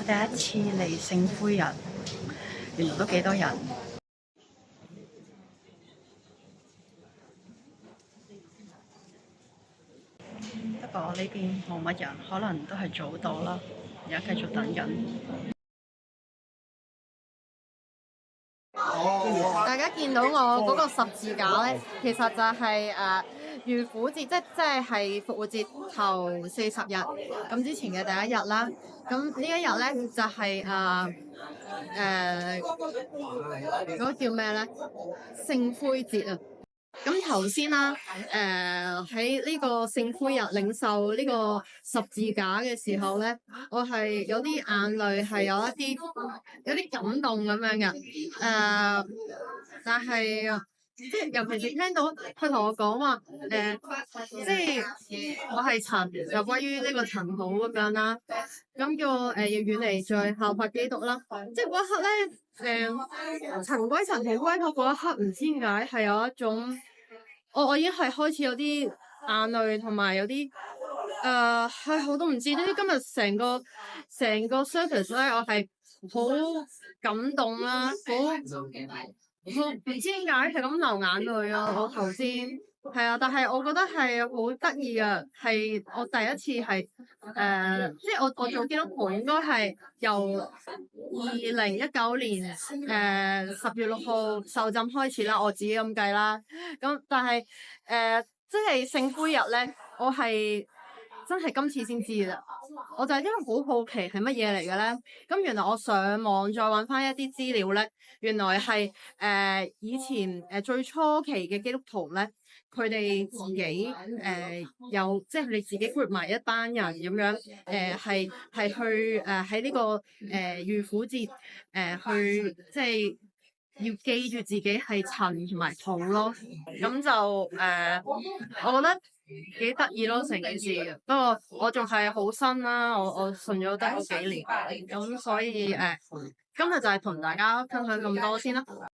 第一次嚟聖灰日，原來都幾多人。不過呢邊冇乜人，可能都係早到啦。而家繼續等緊。大家見到我嗰個十字架咧，其實就係預苦節，即係復活節頭40日咁之前嘅第一日啦。咁呢一日咧就係嗰個叫咩咧？聖灰節啊！咁頭先啦，喺呢個聖灰日領受呢個十字架嘅時候咧，我係有啲眼淚，係有啲感動咁樣嘅。但係即係尤其是聽到佢同我講話，即係我係塵，就歸於呢個塵土咁樣啦。咁叫我要遠離罪，效法基督啦。即係嗰一刻咧，塵歸塵，土歸土嗰一刻，唔知點解係有一種。我已經係開始有啲眼淚，同埋有啲我都唔知。總之今日成個 service 咧，我係好感動啦，好唔知點解係咁流眼淚啊！我頭先係啊，但係我覺得係好得意啊，係我第一次係即係我做基督徒應該係由2019年10月6號受浸開始啦，我自己咁計啦。咁但係即係聖灰日咧，我係真係今次先知㗎。我就係因為好好奇係乜嘢嚟嘅咧，咁原來我上網再揾翻一啲資料咧，原來係以前最初期嘅基督徒咧，佢哋自己有即係你自己 group 埋一班人咁樣，係去喺呢個預苦節去即係要記住自己係塵同埋土咯，咁就我覺得幾得意咯成件事。不過我仲係好新啦，我信咗得嗰幾年，咁所以今日就係同大家分享咁多先啦。